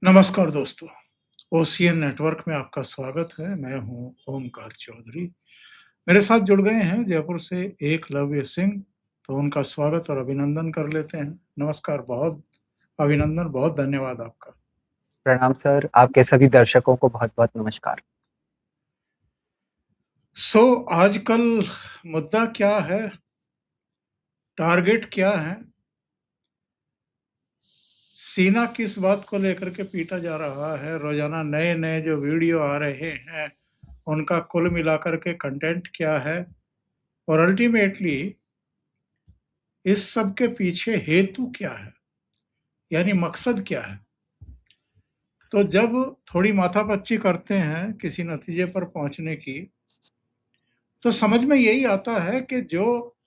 नमस्कार दोस्तों, OCN network में आपका स्वागत है। मैं हूं ओमकार चौधरी। मेरे साथ जुड़ गए हैं जयपुर से एकलव्य सिंह, तो उनका स्वागत और अभिनंदन कर लेते हैं। नमस्कार, बहुत अभिनंदन, बहुत धन्यवाद आपका। प्रणाम सर, आपके सभी दर्शकों को बहुत-बहुत नमस्कार। आजकल मुद्दा क्या है? टारगेट क्या है? सीना किस बात को लेकर के पीटा जा रहा है? रोज़ाना नए-नए जो वीडियो आ रहे हैं, उनका कुल मिलाकर के कंटेंट क्या है? और अल्टीमेटली इस सब के पीछे हेतु क्या है? यानी मकसद क्या है? तो जब थोड़ी माथापच्ची करते हैं किसी नतीजे पर पहुँचने की, तो समझ में यही आता है कि जो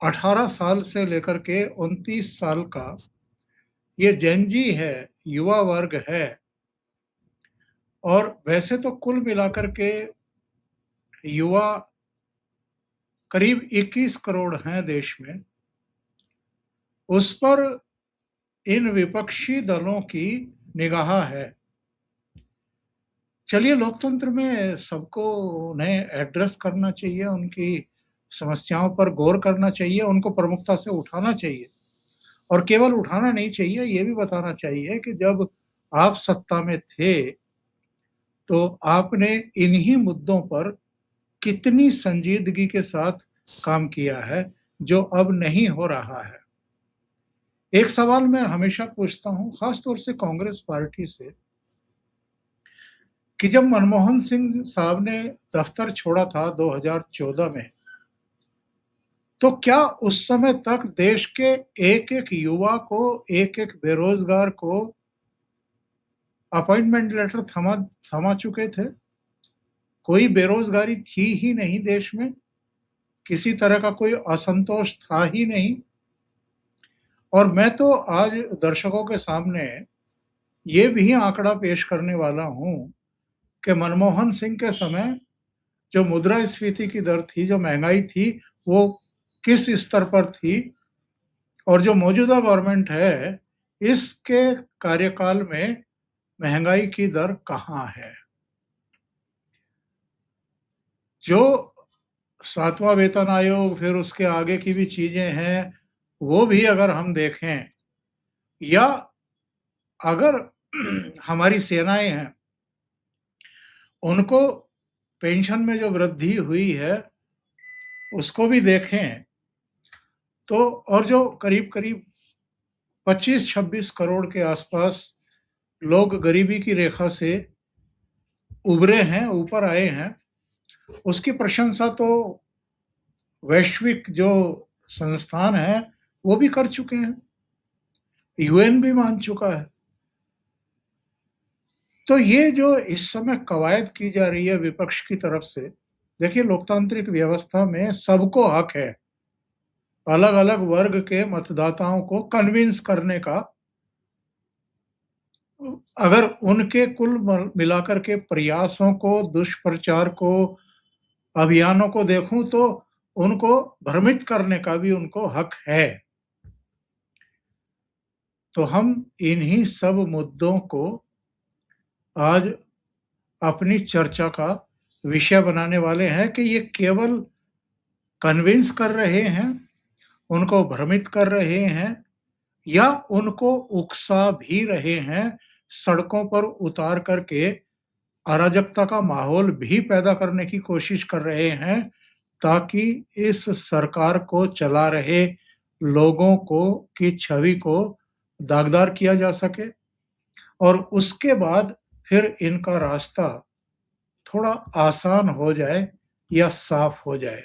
18 साल से लेकर के 29 साल का ये जेन ज़ी है, युवा वर्ग है, और वैसे तो कुल मिलाकर के युवा करीब 21 करोड़ हैं देश में, उस पर इन विपक्षी दलों की निगाह है। चलिए, लोकतंत्र में सबको उन्हें एड्रेस करना चाहिए, उनकी समस्याओं पर गौर करना चाहिए, उनको प्रमुखता से उठाना चाहिए। और केवल उठाना नहीं चाहिए, ये भी बताना चाहिए कि जब आप सत्ता में थे, तो आपने इन्हीं मुद्दों पर कितनी संजीदगी के साथ काम किया है, जो अब नहीं हो रहा है। एक सवाल मैं हमेशा पूछता हूँ, खास तौर से कांग्रेस पार्टी से, कि जब मनमोहन सिंह साहब ने दफ्तर छोड़ा था 2014 में, तो क्या उस समय तक देश के एक-एक युवा को, एक-एक बेरोजगार को अपॉइंटमेंट लेटर थमा थमा चुके थे? कोई बेरोजगारी थी ही नहीं देश में, किसी तरह का कोई असंतोष था ही नहीं। और मैं तो आज दर्शकों के सामने ये भी आंकड़ा पेश करने वाला हूँ कि मनमोहन सिंह के समय जो मुद्रास्फीति की दर थी, जो महँगाई थी, वो किस स्तर पर थी, और जो मौजूदा गवर्नमेंट है, इसके कार्यकाल में महँगाई की दर कहाँ है? जो 7वां वेतन आयोग, फिर उसके आगे की भी चीज़ें हैं, वो भी अगर हम देखें, या अगर हमारी सेनाएँ हैं, उनको पेंशन में जो वृद्धि हुई है, उसको भी देखें, तो और जो करीब-करीब 25-26 करोड़ के आसपास लोग गरीबी की रेखा से उभरे हैं, ऊपर आए हैं, उसकी प्रशंसा तो वैश्विक जो संस्थान हैं, वो भी कर चुके हैं। यूएन भी मान चुका है। तो ये जो इस समय कवायद की जा रही है विपक्ष की तरफ से, देखिए, लोकतांत्रिक व्यवस्था में सबको हक है, अलग-अलग वर्ग के मतदाताओं को कन्विंस करने का। अगर उनके कुल मिलाकर के प्रयासों को, दुष्प्रचार को, अभियानों को देखूं, तो उनको भ्रमित करने का भी उनको हक है। तो हम इन्हीं सब मुद्दों को आज अपनी चर्चा का विषय बनाने वाले हैं कि ये केवल कन्विंस कर रहे हैं, उनको भ्रमित कर रहे हैं, या उनको उकसा भी रहे हैं, सड़कों पर उतार करके अराजकता का माहौल भी पैदा करने की कोशिश कर रहे हैं, ताकि इस सरकार को चला रहे लोगों को की छवि को दागदार किया जा सके, और उसके बाद फिर इनका रास्ता थोड़ा आसान हो जाए या साफ हो जाए।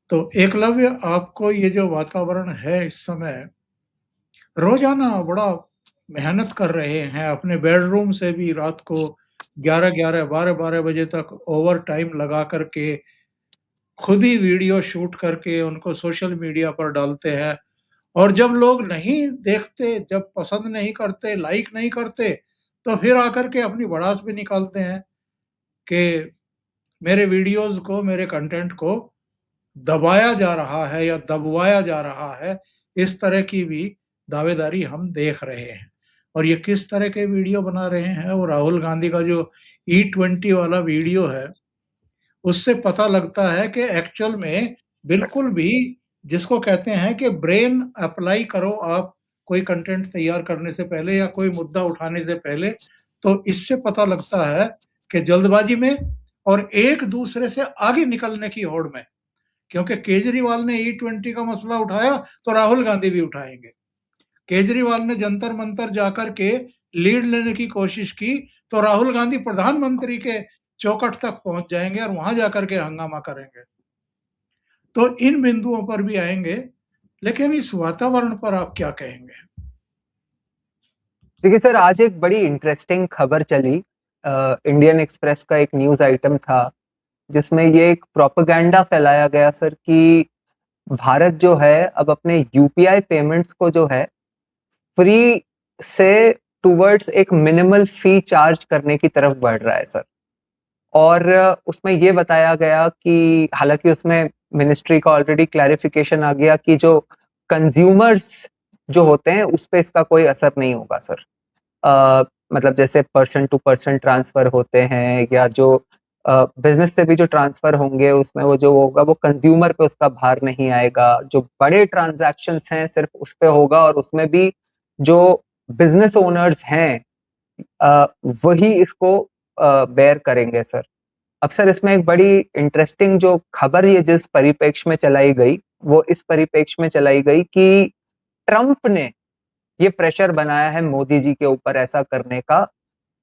तो एकलव्य, आपको ये जो वातावरण है इस समय, रोज़ाना बड़ा मेहनत कर रहे हैं, अपने बेडरूम से भी रात को 11-11, 12-12 बजे तक ओवरटाइम लगा कर के खुद ही वीडियो शूट करके उनको सोशल मीडिया पर डालते हैं, और जब लोग नहीं देखते, जब पसंद नहीं करते, लाइक नहीं करते, तो फिर आकर के अपनी भड़ास भी निकालते हैं कि मेरे वीडियोज़ को, मेरे कंटेंट को दबाया जा रहा है या दबवाया जा रहा है। इस तरह की भी दावेदारी हम देख रहे हैं। और ये किस तरह के वीडियो बना रहे हैं। और राहुल गांधी का जो E20 वाला वीडियो है, उससे पता लगता है कि एक्चुअल में बिल्कुल भी जिसको कहते हैं कि ब्रेन अप्लाई करो आप कोई कंटेंट तैयार करने से पहले या कोई मुद्दा उठाने से पहले, तो इससे पता लगता है कि जल्दबाजी में और एक दूसरे से आगे निकलने की होड़ में, क्योंकि केजरीवाल ने E20 का मसला उठाया तो राहुल गांधी भी उठाएंगे। केजरीवाल ने जंतर मंतर जाकर के लीड लेने की कोशिश की तो राहुल गांधी प्रधानमंत्री के चौखट तक पहुंच जाएंगे और वहां जाकर के हंगामा करेंगे। तो इन बिंदुओं पर भी आएंगे, लेकिन इस वातावरण पर आप क्या कहेंगे? देखिए सर, आज एक बड़ी इंटरेस्टिंग खबर चली। इंडियन एक्सप्रेस का एक न्यूज आइटम था जिसमें ये एक प्रोपेगेंडा फैलाया गया सर कि भारत जो है अब अपने यूपीआई पेमेंट्स को जो है फ्री से टुवर्ड्स एक मिनिमल फी चार्ज करने की तरफ बढ़ रहा है सर। और उसमें ये बताया गया कि हालांकि उसमें मिनिस्ट्री का ऑलरेडी क्लैरिफिकेशन आ गया कि जो कंज्यूमर्स जो होते हैं उस पे इसका कोई असर नहीं होगा सर। मतलब जैसे पर्सन टू पर्सन ट्रांसफर होते हैं या जो बिजनेस से भी जो ट्रांसफर होंगे उसमें वो जो होगा वो कंज्यूमर पे उसका भार नहीं आएगा। जो बड़े ट्रांजैक्शंस हैं सिर्फ उस पे होगा और उसमें भी जो बिजनेस ओनर्स हैं वही इसको बेयर करेंगे सर। अब सर इसमें एक बड़ी इंटरेस्टिंग जो खबर ये जिस परिप्रेक्ष्य में चलाई गई वो इस परिप्रेक्ष्य में चलाई गई कि ट्रंप ने ये प्रेशर बनाया है मोदी जी के ऊपर ऐसा करने का।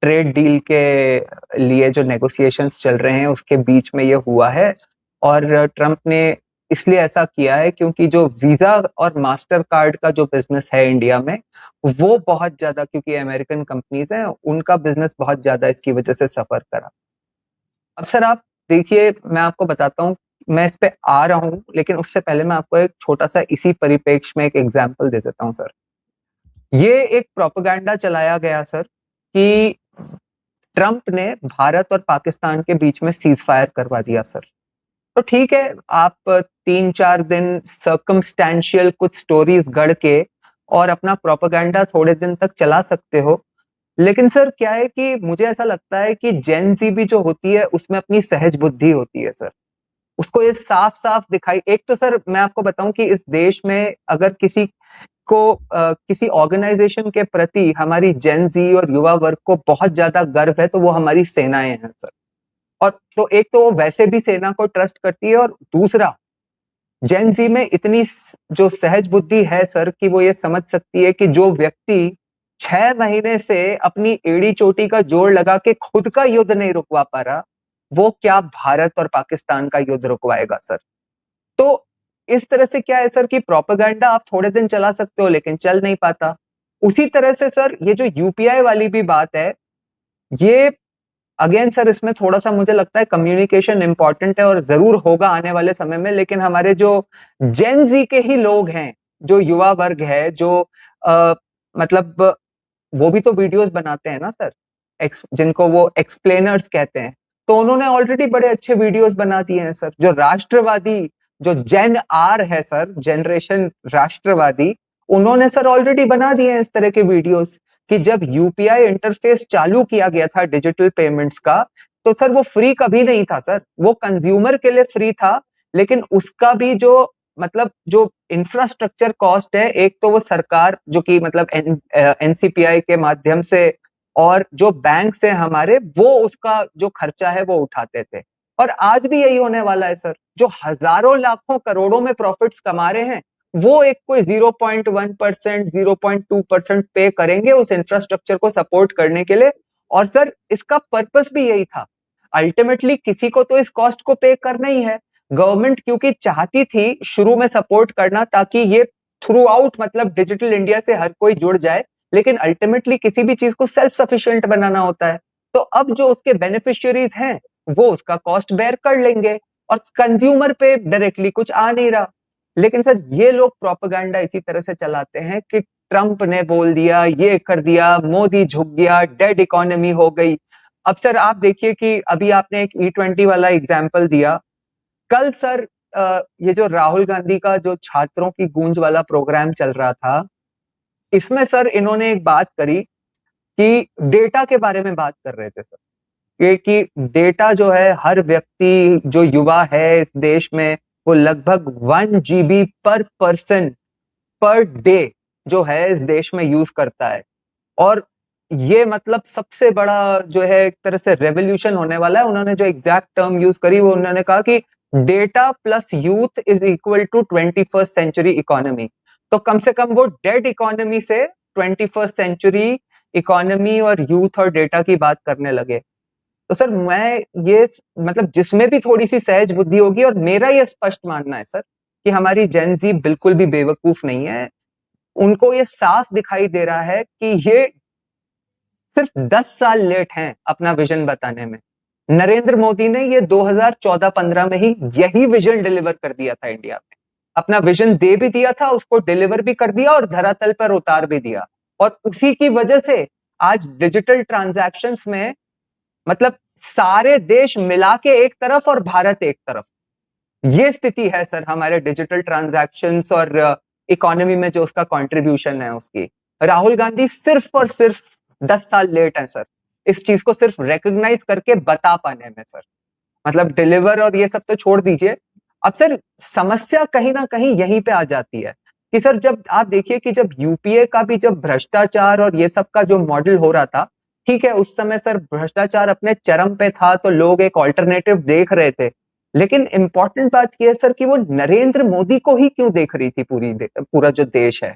ट्रेड डील के लिए जो नेगोशिएशंस चल रहे हैं उसके बीच में ये हुआ है और ट्रंप ने इसलिए ऐसा किया है क्योंकि जो वीजा और मास्टर कार्ड का जो बिजनेस है इंडिया में वो बहुत ज्यादा, क्योंकि अमेरिकन कंपनीज हैं, उनका बिजनेस बहुत ज्यादा इसकी वजह से सफर करा। अब सर आप देखिए, मैं आपको बताता हूँ, मैं इस पे आ रहा हूँ लेकिन उससे पहले मैं आपको एक छोटा सा इसी परिप्रेक्ष्य में एक एग्जाम्पल दे देता हूँ सर। ये एक प्रोपेगेंडा चलाया गया सर कि ट्रंप ने भारत और पाकिस्तान के बीच में सीज फायर करवा दिया सर। तो ठीक है, आप 3-4 दिन सर्कमस्टेंशियल कुछ स्टोरीज गढ़ के और अपना प्रोपेगेंडा थोड़े दिन तक चला सकते हो। लेकिन सर क्या है कि मुझे ऐसा लगता है कि जेन जी भी जो होती है उसमें अपनी सहज बुद्धि होती है सर। उसको ये साफ साफ दिखाई, एक तो सर मैं आपको बताऊं कि इस देश में अगर किसी को किसी ऑर्गेनाइजेशन के प्रति हमारी जेन जी और युवा वर्ग को बहुत ज्यादा गर्व है तो वो हमारी सेनाएं हैं सर। और तो एक तो वो वैसे भी सेना को ट्रस्ट करती है और दूसरा जेन जी में इतनी जो सहज बुद्धि है सर कि वो ये समझ सकती है कि जो व्यक्ति 6 महीने से अपनी एड़ी चोटी का जोड़ लगा के खुद का युद्ध नहीं रुकवा पा रहा, वो क्या भारत और पाकिस्तान का युद्ध रुकवाएगा सर। तो इस तरह से क्या है सर कि प्रोपेगेंडा आप थोड़े दिन चला सकते हो लेकिन चल नहीं पाता। उसी तरह से सर ये जो यूपीआई वाली भी बात है, ये अगेन सर इसमें थोड़ा सा मुझे लगता है कम्युनिकेशन इंपॉर्टेंट है और जरूर होगा आने वाले समय में। लेकिन हमारे जो जेन जी के ही लोग हैं, जो युवा वर्ग है, जो आ, मतलब वो भी तो वीडियोस बनाते हैं ना सर, जिनको वो एक्सप्लेनर्स कहते हैं। तो उन्होंने ऑलरेडी बड़े अच्छे वीडियोस बना दिए हैं सर। जो राष्ट्रवादी, जो जेन आर है सर, जनरेशन राष्ट्रवादी, उन्होंने सर ऑलरेडी बना दिए हैं इस तरह के वीडियोस कि जब यूपीआई इंटरफेस चालू किया गया था डिजिटल पेमेंट्स का, तो सर वो फ्री कभी नहीं था सर, वो कंज्यूमर के लिए फ्री था। लेकिन उसका भी जो मतलब जो इंफ्रास्ट्रक्चर कॉस्ट है, एक तो वो सरकार जो कि मतलब एनसीपीआई के माध्यम से और जो बैंक से हमारे, वो उसका जो खर्चा है वो उठाते थे। और आज भी यही होने वाला है सर। जो हजारों लाखों करोड़ों में प्रॉफिट्स कमा रहे हैं वो एक कोई 0.1%, 0.2% पे करेंगे उस इंफ्रास्ट्रक्चर को सपोर्ट करने के लिए। और सर इसका पर्पस भी यही था, अल्टीमेटली किसी को तो इस कॉस्ट को पे करना ही है। गवर्नमेंट क्योंकि चाहती थी शुरू में सपोर्ट करना ताकि ये थ्रू आउट मतलब डिजिटल इंडिया से हर कोई जुड़ जाए, लेकिन अल्टीमेटली किसी भी चीज को सेल्फ सफिशिएंट बनाना होता है। तो अब जो उसके बेनिफिशियरीज हैं वो उसका कॉस्ट बेयर कर लेंगे और कंज्यूमर पे डायरेक्टली कुछ आ नहीं रहा। लेकिन सर ये लोग प्रोपेगेंडा इसी तरह से चलाते हैं कि ट्रंप ने बोल दिया, ये कर दिया, मोदी झुक गया, डेड इकोनॉमी हो गई। अब सर आप देखिए कि अभी आपने एक E20 वाला एग्जाम्पल दिया। कल सर ये जो राहुल गांधी का जो छात्रों की गूंज वाला प्रोग्राम चल रहा था, इसमें सर इन्होंने एक बात करी कि डेटा के बारे में बात कर रहे थे सर, ये कि डेटा जो है हर व्यक्ति जो युवा है इस देश में वो लगभग 1 GB पर पर्सन पर डे जो है इस देश में यूज करता है। और ये मतलब सबसे बड़ा जो है एक तरह से रेवोल्यूशन होने वाला है। उन्होंने जो एग्जैक्ट टर्म यूज करी वो उन्होंने कहा कि data plus youth is equal to 21st century economy. तो कम से कम वो डेड इकोनॉमी से 21st सेंचुरी इकोनॉमी और यूथ और डेटा की बात करने लगे। तो सर मैं ये मतलब जिसमें भी थोड़ी सी सहज बुद्धि होगी, और मेरा ये स्पष्ट मानना है सर कि हमारी जेन जी बिल्कुल भी बेवकूफ नहीं है। उनको ये साफ दिखाई दे रहा है कि ये सिर्फ 10 साल लेट हैं अपना विजन बताने में। नरेंद्र मोदी ने ये 2014-15 में ही यही विजन डिलीवर कर दिया था इंडिया में। अपना विजन दे भी दिया था, उसको डिलीवर भी कर दिया और धरातल पर उतार भी दिया। और उसी की वजह से आज डिजिटल ट्रांजैक्शंस में मतलब सारे देश मिला के एक तरफ और भारत एक तरफ, ये स्थिति है सर हमारे डिजिटल ट्रांजैक्शंस और इकोनॉमी में जो उसका कंट्रीब्यूशन है उसकी। राहुल गांधी सिर्फ और सिर्फ 10 साल लेट है सर, इस चीज को सिर्फ रिकॉग्नाइज करके बता पाने में सर। मतलब डिलीवर और ये सब तो छोड़ दीजिए। अब सर समस्या कहीं ना कहीं यहीं पे आ जाती है कि सर जब आप देखिए कि जब यूपीए का भी जब भ्रष्टाचार और ये सब का जो मॉडल हो रहा था, ठीक है उस समय सर भ्रष्टाचार अपने चरम पे था तो लोग एक ऑल्टरनेटिव देख रहे थे। लेकिन इंपॉर्टेंट बात यह है सर कि वो नरेंद्र मोदी को ही क्यों देख रही थी पूरा जो देश है।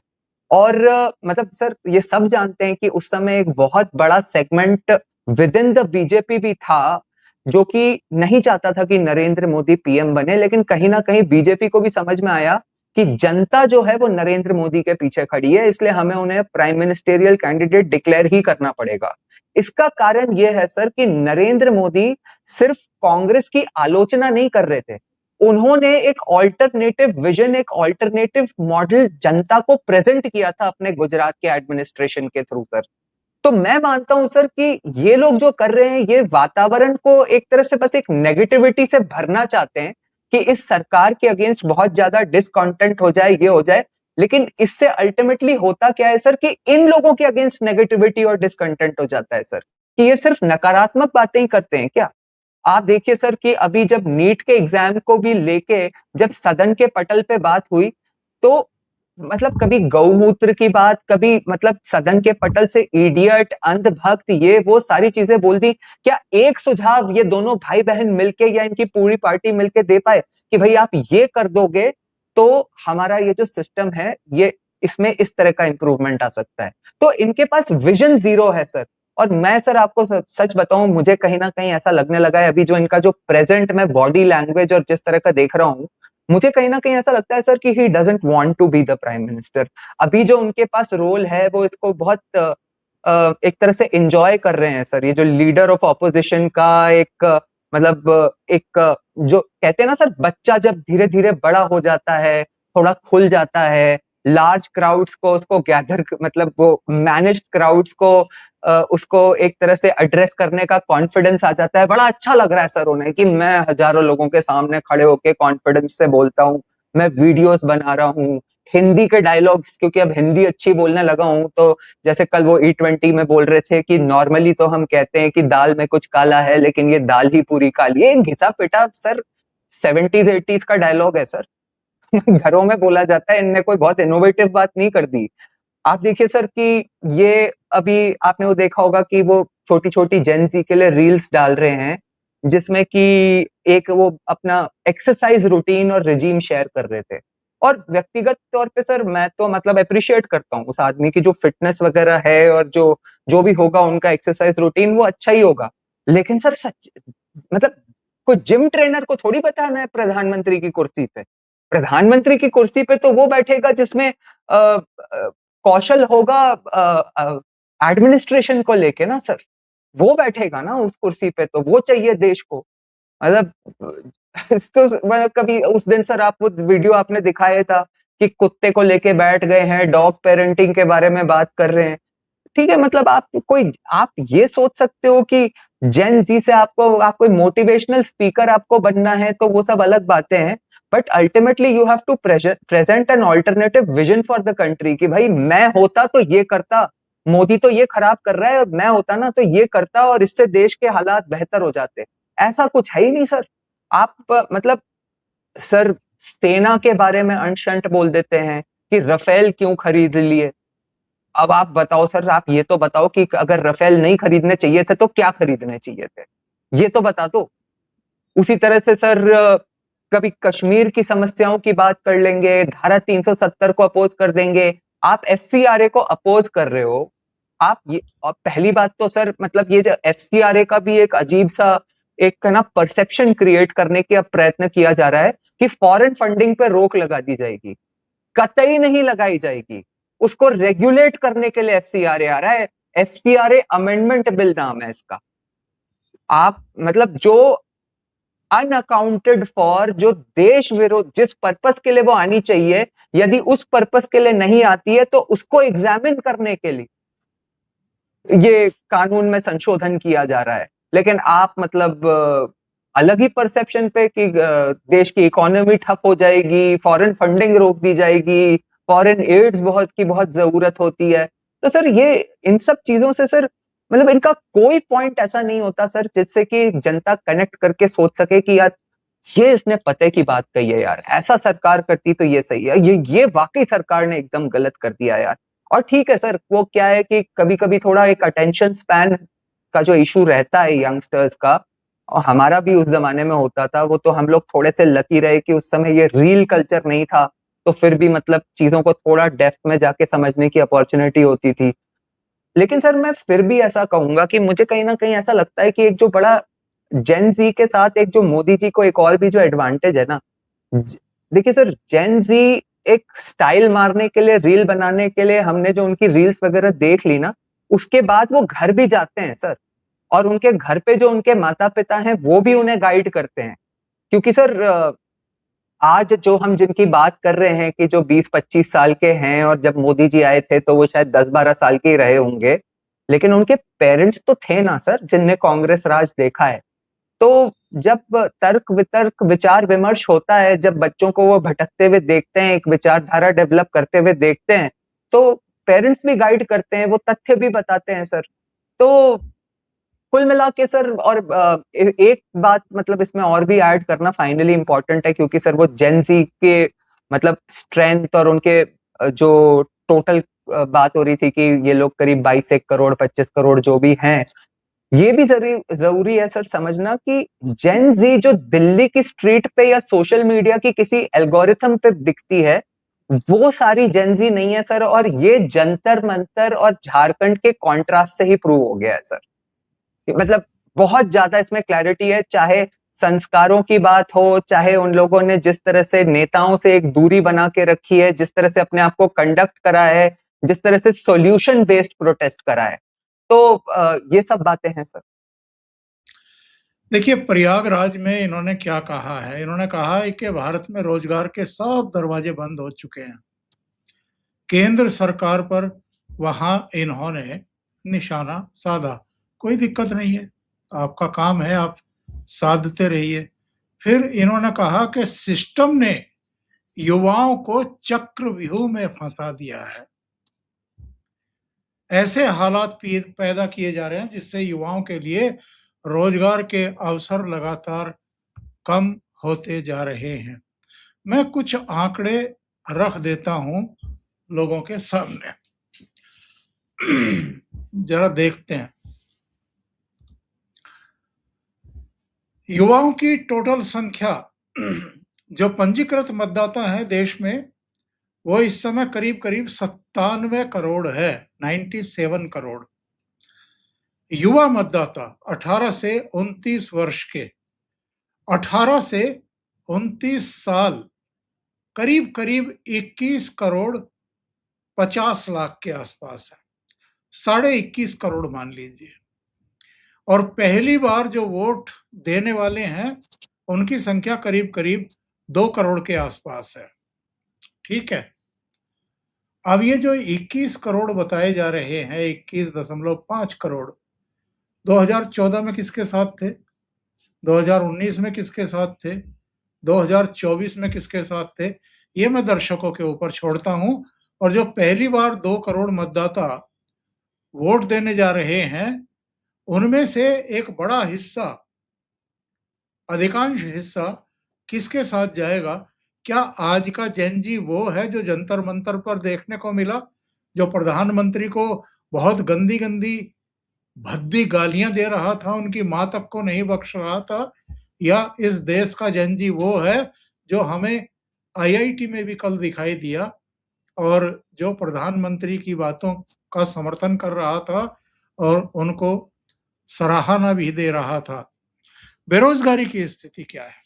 और मतलब सर ये सब जानते हैं कि उस समय एक बहुत बड़ा segment with in the BJP भी था जो कि नहीं चाहता था कि नरेंद्र मोदी पीएम बने, लेकिन कहीं ना कहीं बीजेपी को भी समझ में आया कि जनता जो है वो नरेंद्र मोदी के पीछे खड़ी है, इसलिए हमें उन्हें प्राइम मिनिस्टेरियल कैंडिडेट डिक्लेयर ही करना पड़ेगा। इसका कारण यह है सर कि नरेंद्र मोदी सिर्फ कांग्रेस की आलोचना नहीं कर रहे थे, उन्होंने एक ऑल्टरनेटिव विजन, एक ऑल्टरनेटिव मॉडल जनता को प्रेजेंट किया था अपने गुजरात के एडमिनिस्ट्रेशन के थ्रू सर। तो मैं मानता हूं सर कि ये लोग जो कर रहे हैं ये वातावरण को एक तरह से बस एक नेगेटिविटी से भरना चाहते हैं कि इस सरकार के अगेंस्ट बहुत ज्यादा डिसकंटेंट हो जाए, ये हो जाए। लेकिन इससे अल्टीमेटली होता क्या है सर कि इन लोगों के अगेंस्ट नेगेटिविटी और डिसकंटेंट हो जाता है सर, कि ये सिर्फ नकारात्मक बातें ही करते हैं क्या। आप देखिए सर कि अभी जब नीट के एग्जाम को भी लेके जब सदन के पटल पे बात हुई तो मतलब कभी गौमूत्र की बात, कभी मतलब सदन के पटल से इडियट, अंधभक्त, ये वो सारी चीजें बोल दी। क्या एक सुझाव ये दोनों भाई बहन मिलके या इनकी पूरी पार्टी मिलके दे पाए कि भाई आप ये कर दोगे तो हमारा ये जो सिस्टम है ये इसमें इस तरह का इंप्रूवमेंट आ सकता है। तो इनके पास विजन जीरो है सर। और मैं सर आपको सच बताऊं, मुझे कहीं ना कहीं ऐसा लगने लगा है अभी जो इनका जो प्रेजेंट में बॉडी लैंग्वेज और जिस तरह का देख रहा हूं, मुझे कहीं ना कहीं ऐसा लगता है सर कि he doesn't want to be the prime minister. अभी जो उनके पास रोल है वो इसको बहुत एक तरह से एंजॉय कर रहे हैं सर। ये जो लीडर ऑफ ऑपोजिशन का एक मतलब एक जो कहते हैं ना सर, बच्चा जब धीरे धीरे बड़ा हो जाता है, थोड़ा खुल जाता है, लार्ज क्राउड्स को उसको गैदर मतलब वो मैनेज्ड क्राउड्स को उसको एक तरह से एड्रेस करने का कॉन्फिडेंस आ जाता है। बड़ा अच्छा लग रहा है सर उन्हें कि मैं हजारों लोगों के सामने खड़े होके कॉन्फिडेंस से बोलता हूँ, मैं वीडियोस बना रहा हूँ, हिंदी के डायलॉग्स, क्योंकि अब हिंदी अच्छी बोलने लगा हूँ। तो जैसे कल वो E20 में बोल रहे थे कि नॉर्मली तो हम कहते हैं कि दाल में कुछ काला है, लेकिन ये दाल ही पूरी काली है। घिसा पिटा सर 70s 80s का डायलॉग है सर। घरों में बोला जाता है, इनने कोई बहुत इनोवेटिव बात नहीं कर दी। आप देखिए सर कि ये अभी आपने वो देखा होगा कि वो छोटी छोटी जेन जी के लिए रील्स डाल रहे हैं जिसमें कि एक वो अपना एक्सरसाइज रूटीन और रिजीम शेयर कर रहे थे। और व्यक्तिगत तौर पे सर मैं तो मतलब अप्रिशिएट करता हूँ उस आदमी की जो फिटनेस वगैरह है और जो जो भी होगा उनका एक्सरसाइज रूटीन वो अच्छा ही होगा। लेकिन सर सच मतलब कोई जिम ट्रेनर को थोड़ी बैठाना है प्रधानमंत्री की कुर्सी पे। प्रधानमंत्री की कुर्सी पे तो वो बैठेगा जिसमें कौशल होगा एडमिनिस्ट्रेशन को लेके ना सर, वो बैठेगा ना उस कुर्सी पे, तो वो चाहिए देश को। मतलब तो मतलब कभी उस दिन सर आप वो वीडियो आपने दिखाया था कि कुत्ते को लेके बैठ गए हैं, डॉग पेरेंटिंग के बारे में बात कर रहे हैं। ठीक है, मतलब आप ये सोच सकते हो कि जेन जी से आप कोई मोटिवेशनल स्पीकर आपको बनना है तो वो सब अलग बातें हैं। But ultimately you have to present an alternative vision for the country कि भाई मैं होता तो ये करता, मोदी तो ये खराब कर रहा है, और मैं होता ना तो ये करता और इससे देश के हालात बेहतर हो जाते। ऐसा कुछ है ही नहीं सर। आप मतलब सर सेना के बारे में अंश-अंश बोल देते हैं कि राफेल क्यों खरीद लिए। अब आप बताओ सर, आप ये तो बताओ कि अगर राफेल नहीं खरीदने चाहिए थे तो क्या खरीदने चाहिए थे, ये तो बता दो। उसी तरह से सर कभी कश्मीर की समस्याओं की बात कर लेंगे, धारा 370 को अपोज कर देंगे। आप एफसीआरए को अपोज कर रहे हो। आप ये, और पहली बात तो सर मतलब ये जो एफसीआरए का भी एक अजीब सा एक ना परसेप्शन क्रिएट करने की अब प्रयत्न किया जा रहा है कि फॉरेन फंडिंग पे रोक लगा दी जाएगी। कतई नहीं लगाई जाएगी। उसको रेगुलेट करने के लिए एफसीआरए आ रहा है। एफसीआरए अमेंडमेंट बिल नाम है इसका। आप मतलब जो अनअकाउंटेड फॉर, जो देश विरोध, जिस पर्पस के लिए वो आनी चाहिए, यदि उस पर्पस के लिए नहीं आती है तो उसको एग्जामिन करने के लिए ये कानून में संशोधन किया जा रहा है। लेकिन आप मतलब अलग ही परसेप्शन पे कि देश की इकोनॉमी ठप हो जाएगी, फॉरेन फंडिंग रोक दी जाएगी, फॉरेन एड्स बहुत जरूरत होती है। तो सर ये इन सब चीजों से सर मतलब इनका कोई पॉइंट ऐसा नहीं होता सर जिससे कि जनता कनेक्ट करके सोच सके कि यार ये इसने पते की बात कही है यार, ऐसा सरकार करती तो ये सही है, ये वाकई सरकार ने एकदम गलत कर दिया यार। और ठीक है सर, वो क्या है कि कभी कभी थोड़ा एक अटेंशन स्पैन का जो इशू रहता है यंगस्टर्स का, और हमारा भी उस जमाने में होता था, वो तो हम लोग थोड़े से लकी रहे कि उस समय ये रील कल्चर नहीं था, तो फिर भी मतलब चीजों को थोड़ा डेप्थ में जाके समझने की अपॉर्चुनिटी होती थी। लेकिन सर मैं फिर भी ऐसा कहूंगा कि मुझे कहीं ना कहीं ऐसा लगता है कि एक जो बड़ा जेन जी के साथ एक जो मोदी जी को एक और भी जो एडवांटेज है ना, ज- देखिए सर, जेन जी एक स्टाइल मारने के लिए, रील बनाने के लिए, हमने जो उनकी रील्स वगैरह देख ली ना, उसके बाद वो घर भी जाते हैं सर, और उनके घर पे जो उनके माता पिता हैं वो भी उन्हें गाइड करते हैं। क्योंकि सर आज जो हम जिनकी बात कर रहे हैं कि जो 20-25 साल के हैं, और जब मोदी जी आए थे तो वो शायद 10-12 साल के ही रहे होंगे, लेकिन उनके पेरेंट्स तो थे ना सर जिनने कांग्रेस राज देखा है। तो जब तर्क वितर्क विचार विमर्श होता है, जब बच्चों को वो भटकते हुए देखते हैं, एक विचारधारा डेवलप करते हुए देखते हैं, तो पेरेंट्स भी गाइड करते हैं, वो तथ्य भी बताते हैं सर। तो कुल मिला के सर, और एक बात मतलब इसमें और भी ऐड करना फाइनली इंपॉर्टेंट है, क्योंकि सर वो जेन जी के मतलब स्ट्रेंथ और उनके जो टोटल बात हो रही थी कि ये लोग करीब 22 करोड़ 25 करोड़ जो भी हैं, ये भी जरूरी जरूरी है सर समझना कि जेन जी जो दिल्ली की स्ट्रीट पे या सोशल मीडिया की किसी एल्गोरिथम पे दिखती है, वो सारी जेन जी नहीं है सर, और ये जंतर मंतर और झारखंड के कॉन्ट्रास्ट से ही प्रूव हो गया है सर। मतलब बहुत ज्यादा इसमें क्लैरिटी है, चाहे संस्कारों की बात हो, चाहे उन लोगों ने जिस तरह से नेताओं से एक दूरी बना के रखी है, जिस तरह से अपने आप को कंडक्ट करा है, जिस तरह से सॉल्यूशन बेस्ड प्रोटेस्ट करा है। तो ये सब बातें हैं सर। देखिए, प्रयागराज में इन्होंने क्या कहा है? इन्होंने कहा है कि भारत में रोजगार के सब दरवाजे बंद हो चुके हैं। केंद्र सरकार पर वहां इन्होंने निशाना साधा। कोई दिक्कत नहीं है, आपका काम है, आप साधते रहिए। फिर इन्होंने कहा कि सिस्टम ने युवाओं को चक्रव्यूह में फंसा दिया है। ऐसे हालात पैदा किए जा रहे हैं जिससे युवाओं के लिए रोजगार के अवसर लगातार कम होते जा रहे हैं। मैं कुछ आंकड़े रख देता हूं लोगों के सामने। जरा देखते हैं। युवाओं की टोटल संख्या जो पंजीकृत मतदाता हैं देश में, वो इस समय करीब करीब 97 करोड़ है, 97 करोड़। युवा मतदाता 18 से 29 वर्ष के, 18 से 29 साल, करीब करीब 21 करोड़ 50 लाख के आसपास है, 21.5 करोड़ मान लीजिए। और पहली बार जो वोट देने वाले हैं उनकी संख्या करीब करीब 2 करोड़ के आसपास है। ठीक है। अब ये जो 21 करोड़ बताए जा रहे हैं, 21.5 करोड़, 2014 में किसके साथ थे, 2019 में किसके साथ थे, 2024 में किसके साथ थे, ये मैं दर्शकों के ऊपर छोड़ता हूं। और जो पहली बार 2 करोड़ मतदाता वोट देने जा रहे हैं, उनमें से एक बड़ा हिस्सा, अधिकांश हिस्सा किसके साथ जाएगा? क्या आज का जेन ज़ी वो है जो जंतर-मंतर पर देखने को मिला, जो प्रधानमंत्री को बहुत गंदी-गंदी, भद्दी गालियाँ दे रहा था, उनकी माँ तक को नहीं बख्श रहा था? या इस देश का जेन ज़ी वो है जो हमें आईआईटी में भी कल दिखाई दिया और जो प्रधानमंत्री की बातों का समर्थन कर रहा था और उनको सराहना भी दे रहा था? बेरोजगारी की स्थिति क्या है?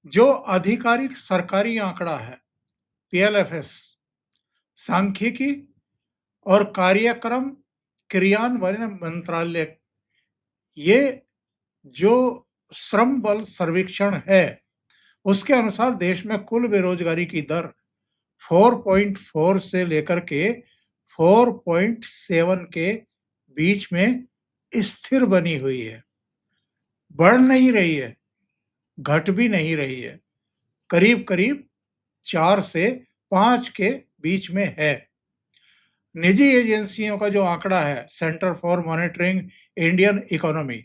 जो आधिकारिक सरकारी आंकड़ा है, पीएलएफएस, सांख्यिकी और कार्यक्रम क्रियान्वयन मंत्रालय, ये जो श्रम बल सर्वेक्षण है, उसके अनुसार देश में कुल बेरोजगारी की दर 4.4 से लेकर के 4.7 के बीच में स्थिर बनी हुई है। बढ़ नहीं रही है, घट भी नहीं रही है, करीब-करीब 4 से 5 के बीच में है। निजी एजेंसियों का जो आंकड़ा है, centre for monitoring Indian economy,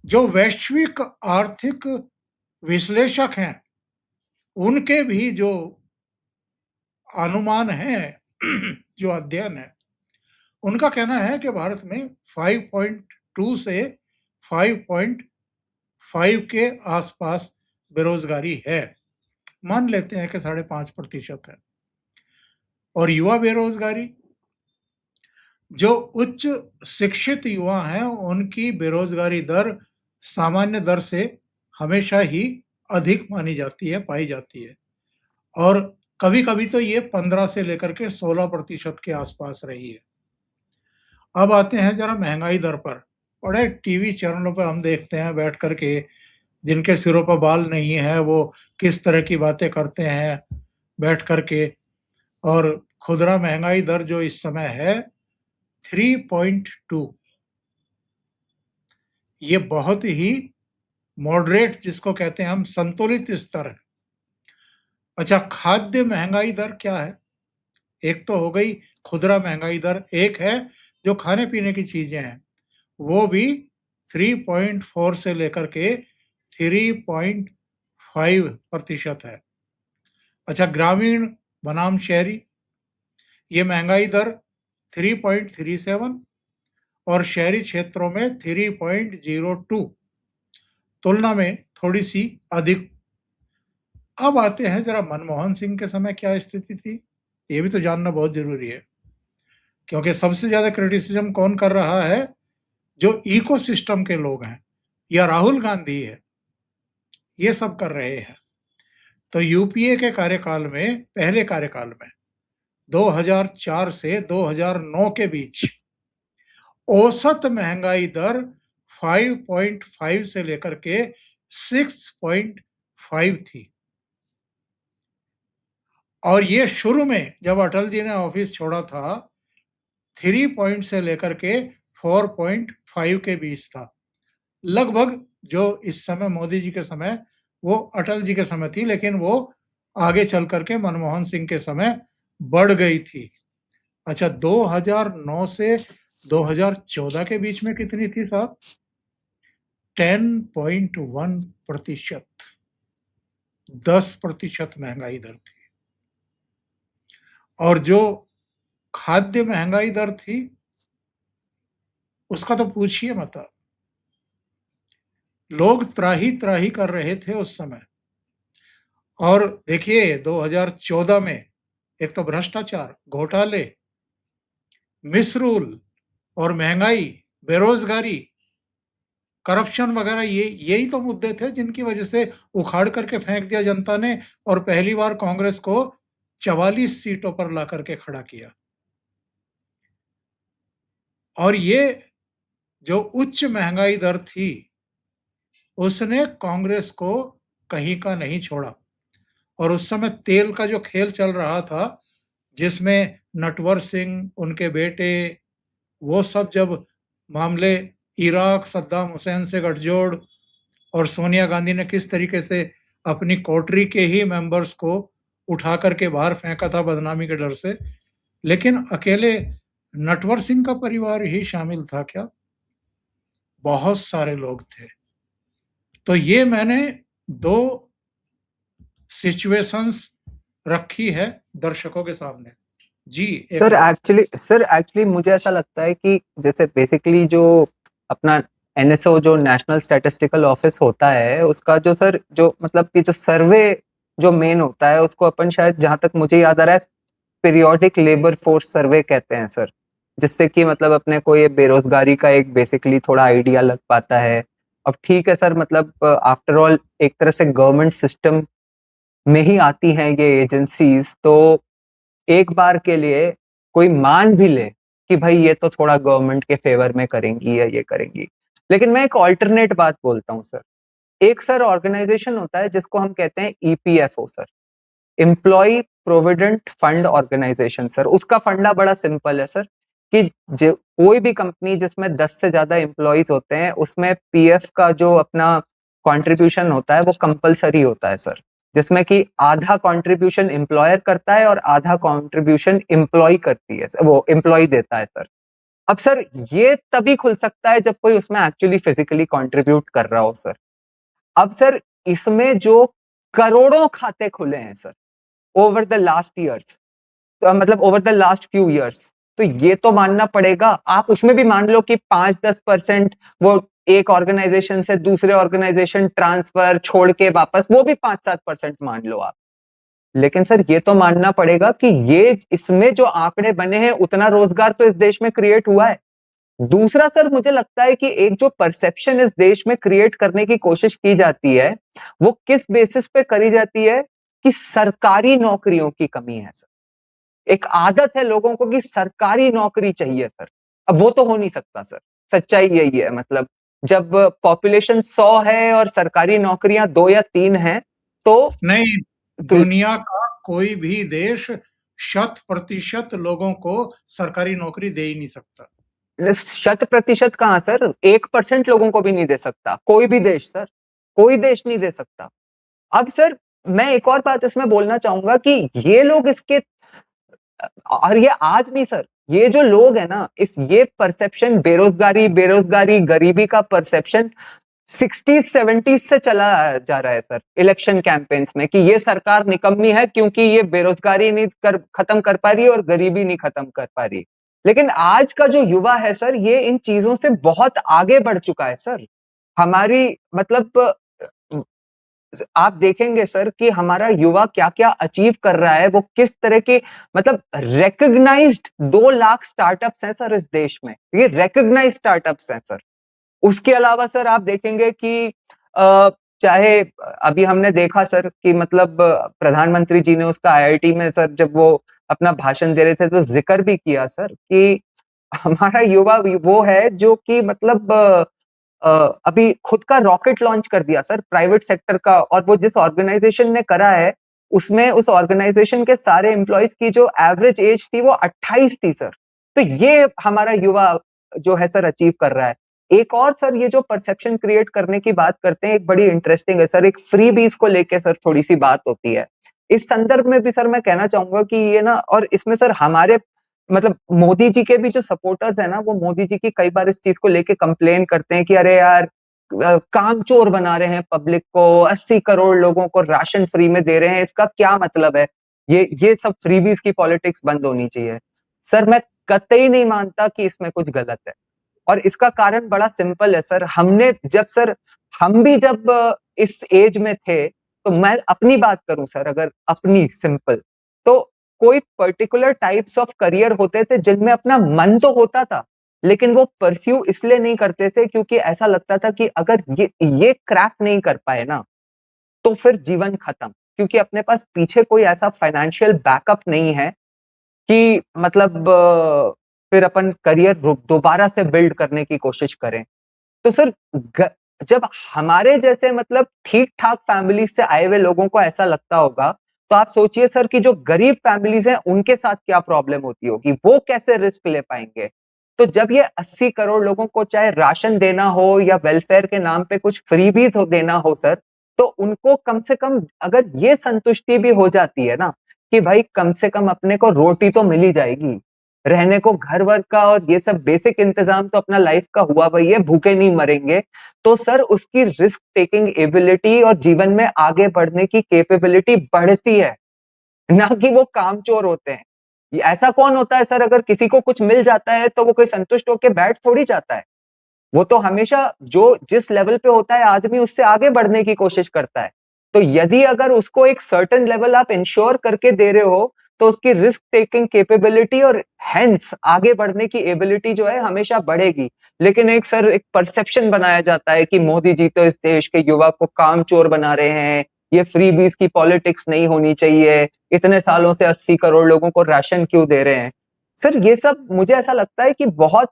जो वैश्विक आर्थिक विश्लेषक हैं, उनके भी जो अनुमान हैं, जो अध्ययन है, उनका कहना है कि भारत में 5.2 से 5.5 के आसपास बेरोजगारी है। मान लेते हैं कि 5.5% है। और युवा बेरोजगारी, जो उच्च शिक्षित युवा हैं, उनकी बेरोजगारी दर सामान्य दर से हमेशा ही अधिक मानी जाती है, पाई जाती है और कभी-कभी तो ये 15 से लेकर के 16% के आसपास रही है। अब आते हैं जरा महंगाई दर पर। बड़े टीवी चैनलों पे हम देखते हैं बैठ कर के, जिनके सिरों पर बाल नहीं है, वो किस तरह की बातें करते हैं बैठ कर के। और खुदरा महंगाई दर जो इस समय है 3.2, ये बहुत ही मॉडरेट, जिसको कहते हैं हम, संतुलित स्तर है। अच्छा, खाद्य महंगाई दर क्या है? एक तो हो गई खुदरा महंगाई दर, एक है जो खाने-पीने की चीज़ें हैं, वो भी 3.4 से लेकर के 3.5% है। अच्छा, ग्रामीण बनाम शहरी, ये महंगाई दर 3.37 और शहरी क्षेत्रों में 3.02, तुलना में थोड़ी-सी अधिक। अब आते हैं जरा मनमोहन सिंह के समय क्या स्थिति थी, ये भी तो जानना बहुत ज़रूरी है। क्योंकि सबसे ज़्यादा क्रिटिसिज़्म कौन कर रहा है? जो इकोसिस्टम के लोग हैं या राहुल गांधी है, ये सब कर रहे हैं। तो यूपीए के कार्यकाल में, पहले कार्यकाल में 2004 से 2009 के बीच औसत महंगाई दर 5.5 से लेकर के 6.5 थी। और ये शुरू में जब अटल जी ने ऑफिस छोड़ा था, 3 से लेकर के 4.5 के बीच था। लगभग जो इस समय मोदी जी के समय, वो अटल जी के समय थी, लेकिन वो आगे चल करके मनमोहन सिंह के समय बढ़ गई थी। अच्छा, 2009 से 2014 के बीच में कितनी थी साहब? 10.1%, 10% महंगाई दर थी। और जो खाद्य महंगाई दर थी, उसका तो पूछिए मत आप। लोग त्राही-त्राही कर रहे थे उस समय। और देखिए 2014 में एक तो भ्रष्टाचार, घोटाले, मिसरूल और महंगाई, बेरोजगारी, करप्शन वगैरह, ये यही तो मुद्दे थे जिनकी वजह से उखाड़ करके फेंक दिया जनता ने और पहली बार कांग्रेस को 44 सीटों पर ला करके खड़ा किया। और ये जो उच्च महंगाई दर थी, उसने कांग्रेस को कहीं का नहीं छोड़ा। और उस समय तेल का जो खेल चल रहा था, जिसमें नटवर सिंह, उनके बेटे, वो सब जब मामले, इराक, सद्दाम हुसैन से गठजोड़, और सोनिया गांधी ने किस तरीके से अपनी कोटरी के ही मेंबर्स को उठा करके बाहर फेंका था बदनामी के डर से, लेकिन अकेले नटवर सिंह का परिवार ही शामिल था क्या? बहुत सारे लोग थे। तो ये मैंने 2 सिचुएशंस रखी है दर्शकों के सामने। जी, एक सर एक्चुअली मुझे ऐसा लगता है कि जैसे बेसिकली जो अपना एनएसओ जो नेशनल स्टैटिस्टिकल ऑफिस होता है उसका जो सर जो मतलब कि जो सर्वे जो मेन होता है उसको अपन शायद जहां तक मुझे याद आ रहा है पीरियोडिक लेबर फोर्स सर्वे कहते हैं सर, जिससे कि मतलब अपने को ये बेरोजगारी का एक बेसिकली थोड़ा आइडिया लग पाता है। अब ठीक है सर, मतलब आफ्टर ऑल एक तरह से गवर्नमेंट सिस्टम में ही आती हैं ये एजेंसीज, तो एक बार के लिए कोई मान भी ले कि भाई ये तो थोड़ा गवर्नमेंट के फेवर में करेंगी या ये करेंगी, लेकिन मैं एक ऑल्टरनेट बात बोलता हूँ सर। एक सर ऑर्गेनाइजेशन होता है जिसको हम कहते हैं EPFO sir, employ provident fund organisation sir. उसका फंडा बड़ा सिंपल है सर कि जो कोई भी कंपनी जिसमें 10 से ज्यादा एम्प्लॉयज होते हैं उसमें पीएफ का जो अपना कंट्रीब्यूशन होता है वो कंपलसरी होता है सर, जिसमें कि आधा कंट्रीब्यूशन एम्प्लॉयर करता है और आधा कंट्रीब्यूशन एम्प्लॉय करती है, वो एम्प्लॉय देता है सर। अब सर ये तभी खुल सकता है जब कोई उसमें एक्चुअली फिजिकली कंट्रीब्यूट कर रहा हो सर। अब सर इसमें जो करोड़ों खाते खुले हैं sir over the last years, तो मतलब over the last few years, तो ये तो मानना पड़ेगा। आप उसमें भी मान लो कि 5-10% वो एक ऑर्गेनाइजेशन से दूसरे ऑर्गेनाइजेशन ट्रांसफर छोड़ के वापस, वो भी 5-7% मान लो आप। लेकिन सर ये तो मानना पड़ेगा कि ये इसमें जो आंकड़े बने हैं उतना रोजगार तो इस देश में क्रिएट हुआ है। दूसरा सर मुझे लगता है कि एक जो परसेप्शन इस देश में क्रिएट करने की कोशिश की जाती है वो किस बेसिस पे करी जाती है कि सरकारी नौकरियों की कमी है सर। एक आदत है लोगों को कि सरकारी नौकरी चाहिए सर। अब वो तो हो नहीं सकता सर, सच्चाई यही है। मतलब जब पॉपुलेशन 100 है और सरकारी नौकरियां 2 या 3 हैं तो नहीं, दुनिया का कोई भी देश 100% लोगों को सरकारी नौकरी दे ही नहीं सकता। 100% कहां सर, 1% लोगों को भी नहीं दे सकता कोई भी देश सर, कोई देश नहीं दे सकता। अब सर मैं एक और बात इसमें बोलना चाहूंगा कि ये लोग इसके, और ये आज नहीं सर, ये जो लोग है ना, इस ये परसेप्शन बेरोजगारी बेरोजगारी गरीबी का परसेप्शन 60s 70s से चला जा रहा है सर इलेक्शन कैंपेन्स में कि ये सरकार निकम्मी है क्योंकि ये बेरोजगारी नहीं खत्म कर पा रही है और गरीबी नहीं खत्म कर पा रही। लेकिन आज का जो युवा है सर ये इन चीजों से बहुत आगे बढ़ चुका है सर। हमारी मतलब आप देखेंगे सर कि हमारा युवा क्या क्या अचीव कर रहा है, वो किस तरह के मतलब रिकग्नाइज्ड 2 लाख स्टार्टअप्स हैं सर इस देश में, ये रिकग्नाइज्ड स्टार्टअप्स हैं सर। उसके अलावा सर आप देखेंगे कि चाहे अभी हमने देखा सर कि मतलब प्रधानमंत्री जी ने उसका आईआईटी में सर जब वो अपना भाषण दे रहे थे तो जिक्र भी किया सर कि हमारा युवा वो है जो कि मतलब अभी खुद का रॉकेट लॉन्च कर दिया सर प्राइवेट सेक्टर का, और वो जिस ऑर्गेनाइजेशन ने करा है उसमें उस ऑर्गेनाइजेशन के सारे एम्प्लॉयज की जो एवरेज एज थी वो 28 थी सर। तो ये हमारा युवा जो है सर अचीव कर रहा है। एक और सर ये जो परसेप्शन क्रिएट करने की बात करते हैं एक बड़ी इंटरेस्टिंग है सर, एक फ्री बीज को लेके सर थोड़ी सी बात होती है। इस संदर्भ में भी सर मैं कहना चाहूंगा कि ये ना, और इसमें सर हमारे मतलब मोदी जी के भी जो सपोर्टर्स है ना वो मोदी जी की कई बार इस चीज को लेके कंप्लेन करते हैं कि अरे यार कामचोर बना रहे हैं पब्लिक को, 80 करोड़ लोगों को राशन फ्री में दे रहे हैं, इसका क्या मतलब है। ये सब फ्रीबीज की पॉलिटिक्स बंद होनी चाहिए। सर मैं कतई नहीं मानता कि इसमें कुछ गलत है, और इसका कारण बड़ा सिंपल है सर। हमने जब सर हम भी जब इस एज में थे, तो मैं अपनी बात करूं सर, अगर अपनी सिंपल, तो कोई पर्टिकुलर टाइप्स ऑफ करियर होते थे जिनमें अपना मन तो होता था लेकिन वो परस्यू इसलिए नहीं करते थे क्योंकि ऐसा लगता था कि अगर ये क्रैक नहीं कर पाए ना तो फिर जीवन खत्म, क्योंकि अपने पास पीछे कोई ऐसा फाइनेंशियल बैकअप नहीं है कि मतलब फिर अपन करियर दोबारा से बिल्ड करने की कोशिश करें। तो सर जब हमारे जैसे मतलब ठीक ठाक फैमिली से आए हुए लोगों को ऐसा लगता होगा, तो आप सोचिए सर कि जो गरीब फैमिलीज हैं उनके साथ क्या प्रॉब्लम होती होगी, वो कैसे रिस्क ले पाएंगे। तो जब ये 80 करोड़ लोगों को चाहे राशन देना हो या वेलफेयर के नाम पे कुछ फ्रीबीज हो देना हो सर, तो उनको कम से कम अगर ये संतुष्टि भी हो जाती है ना कि भाई कम से कम अपने को रोटी तो मिल ही जाएगी, रहने को घर वर का और ये सब बेसिक इंतजाम तो अपना लाइफ का हुआ, भाई ये भूखे नहीं मरेंगे। तो सर उसकी रिस्क टेकिंग एबिलिटी और जीवन में आगे बढ़ने की कैपेबिलिटी बढ़ती है, ना कि वो कामचोर होते हैं। ऐसा कौन होता है सर, अगर किसी को कुछ मिल जाता है तो वो कोई संतुष्ट होकर बैठ थोड़ी जाता है। वो तो हमेशा जो जिस लेवल पे होता है आदमी उससे आगे बढ़ने की कोशिश करता है। तो यदि अगर उसको एक सर्टेन लेवल आप इंश्योर करके दे रहे हो तो उसकी रिस्क टेकिंग कैपेबिलिटी और हेंस आगे बढ़ने की एबिलिटी जो है हमेशा बढ़ेगी। लेकिन एक सर एक परसेप्शन बनाया जाता है कि मोदी जी तो इस देश के युवा को कामचोर बना रहे हैं, ये फ्रीबीज की पॉलिटिक्स नहीं होनी चाहिए, इतने सालों से 80 करोड़ लोगों को राशन क्यों दे रहे हैं। सर ये सब मुझे ऐसा लगता है कि बहुत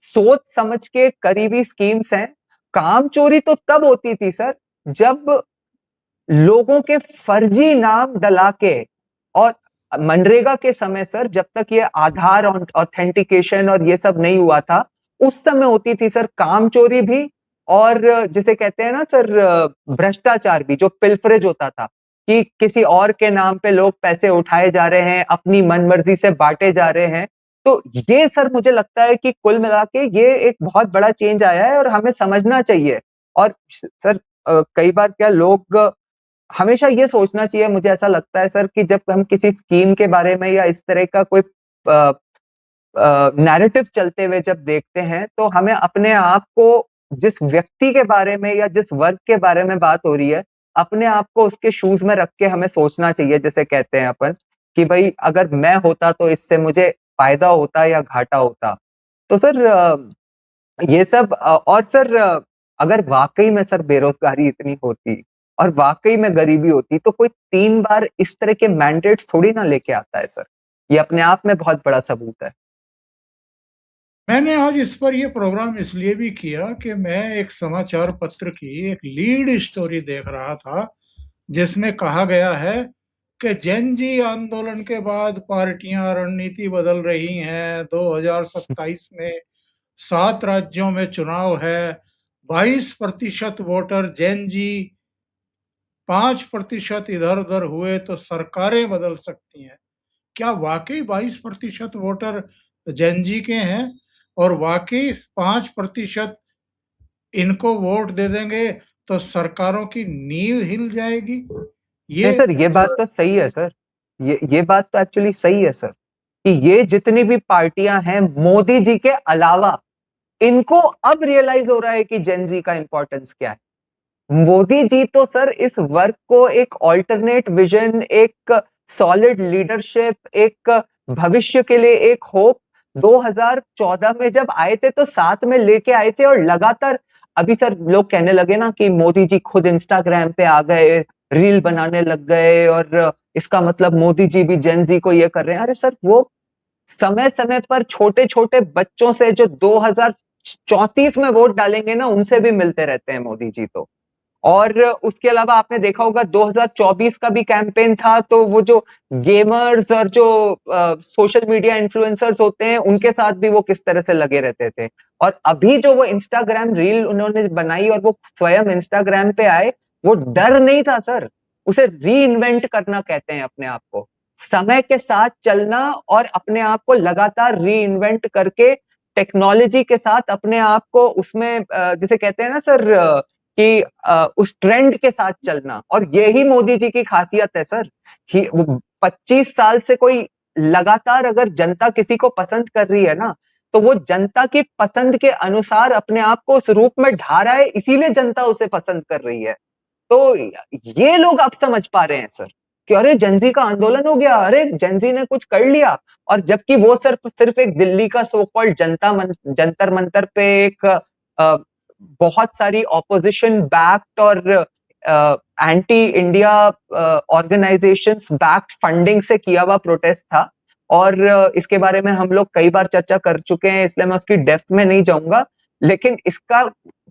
सोच समझ के करीबी स्कीम्स हैं। काम चोरी तो तब होती थी सर जब लोगों के फर्जी नाम डला के, और मनरेगा के समय सर जब तक ये आधार ऑथेंटिकेशन और ये सब नहीं हुआ था, उस समय होती थी सर काम चोरी भी, और जिसे कहते हैं ना सर भ्रष्टाचार भी, जो पिल्फरेज होता था कि किसी और के नाम पे लोग पैसे उठाए जा रहे हैं, अपनी मनमर्जी से बांटे जा रहे हैं। तो ये सर मुझे लगता है कि कुल मिला के ये एक बहुत बड़ा चेंज आया है और हमें समझना चाहिए। और सर कई बार क्या लोग हमेशा ये सोचना चाहिए, मुझे ऐसा लगता है सर कि जब हम किसी स्कीम के बारे में या इस तरह का कोई नैरेटिव चलते हुए जब देखते हैं तो हमें अपने आप को जिस व्यक्ति के बारे में या जिस वर्ग के बारे में बात हो रही है, अपने आप को उसके शूज में रख के हमें सोचना चाहिए, जैसे कहते हैं अपन कि भाई अगर मैं होता तो इससे मुझे फायदा होता या घाटा होता। तो सर ये सब और सर अगर वाकई में सर बेरोजगारी इतनी होती और वाकई में गरीबी होती तो कोई 3 बार इस तरह के मैंडेट्स थोड़ी ना लेके आता है सर। ये अपने आप में बहुत बड़ा सबूत है। मैंने आज इस पर ये प्रोग्राम इसलिए भी किया कि मैं एक समाचार पत्र की एक लीड स्टोरी देख रहा था, जिसमें कहा गया है कि जेन जी आंदोलन के बाद पार्टियां रणनीति बदल रही हैं। 2027 में 7 राज्यों में चुनाव है। 22% वोटर जेन जी, 5% इधर-उधर हुए तो सरकारें बदल सकती हैं। क्या वाक़ई 22% वोटर जेन जी के हैं और वाक़ई 5% इनको वोट दे देंगे तो सरकारों की नींव हिल जाएगी? नहीं ये सर, ये बात तो सही है सर। ये बात तो एक्चुअली सही है सर कि ये जितनी भी पार्टियां हैं मोदी जी के अलावा, इनको अब रियलाइज हो रहा है कि जेन जी का इंपॉर्टेंस क्या है। मोदी जी तो सर इस वर्क को एक ऑल्टरनेट विजन, एक सॉलिड लीडरशिप, एक भविष्य के लिए एक होप 2014 में जब आए थे तो साथ में लेके आए थे, और लगातार अभी सर लोग कहने लगे ना कि मोदी जी खुद इंस्टाग्राम पे आ गए, रील बनाने लग गए और इसका मतलब मोदी जी भी जेन जी को ये कर रहे हैं। अरे सर वो समय समय पर छोटे छोटे बच्चों से जो 2034 में वोट डालेंगे ना उनसे भी मिलते रहते हैं मोदी जी तो। और उसके अलावा आपने देखा होगा 2024 का भी कैंपेन था, तो वो जो गेमर्स और जो सोशल मीडिया इन्फ्लुएंसर्स होते हैं उनके साथ भी वो किस तरह से लगे रहते थे। और अभी जो वो इंस्टाग्राम रील उन्होंने बनाई और वो स्वयं इंस्टाग्राम पे आए, वो डर नहीं था सर, उसे री इन्वेंट करना कहते हैं अपने आप को, समय के साथ चलना और अपने आप को लगातार री इन्वेंट करके टेक्नोलॉजी के साथ अपने आप को उसमें जिसे कहते हैं ना सर कि उस ट्रेंड के साथ चलना। और यही मोदी जी की खासियत है सर कि 25 साल से कोई लगातार अगर जनता किसी को पसंद कर रही है ना, तो वो जनता की पसंद के अनुसार अपने आप को उस रूप में ढा रहा है, इसीलिए जनता उसे पसंद कर रही है। तो ये लोग अब समझ पा रहे हैं सर कि अरे जेनजी का आंदोलन हो गया, अरे जेनजी ने कुछ कर लिया। और जबकि वो सिर्फ सिर्फ एक दिल्ली का सो कॉल्ड जंतर मंतर पे एक बहुत सारी ऑपोजिशन बैक्ड और anti India organisations backed funding से किया हुआ प्रोटेस्ट था। और इसके बारे में हम लोग कई बार चर्चा कर चुके हैं, इसलिए मैं उसकी डेप्थ में नहीं जाऊंगा। लेकिन इसका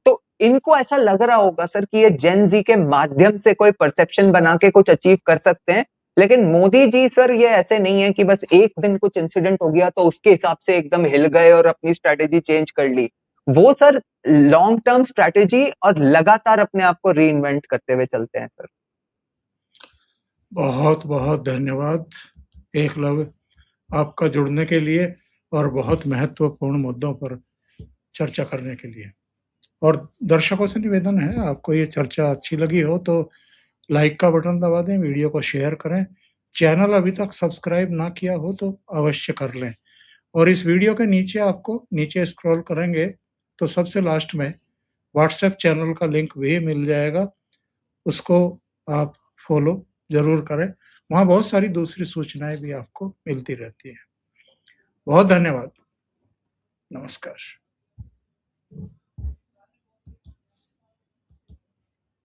तो इनको ऐसा लग रहा होगा सर कि ये जेन जी के माध्यम से कोई परसेप्शन बना के कुछ अचीव कर सकते हैं। लेकिन मोदी जी सर ये ऐसे नहीं है कि बस एक दिन कुछ इंसिडेंट हो गया तो उसके हिसाब से एकदम हिल गए और अपनी स्ट्रेटेजी चेंज कर ली। वो सर लॉन्ग टर्म स्ट्रेटेजी और लगातार अपने आप को री इन्वेंट करते हुए चलते हैं सर। बहुत-बहुत धन्यवाद एकलव्य, आपका जुड़ने के लिए और बहुत महत्वपूर्ण मुद्दों पर चर्चा करने के लिए। और दर्शकों से निवेदन है, आपको ये चर्चा अच्छी लगी हो तो लाइक का बटन दबा दें, वीडियो को शेयर करें। चैनल अभी तक सब्सक्राइब ना किया हो तो अवश्य कर लें। और इस वीडियो के नीचे आपको नीचे स्क्रॉल करेंगे तो सबसे लास्ट में व्हाट्सएप चैनल का लिंक भी मिल जाएगा। उसको आप फॉलो ज़रूर करें। वहाँ बहुत सारी दूसरी सूचनाएँ भी आपको मिलती रहती हैं। बहुत धन्यवाद। नमस्कार।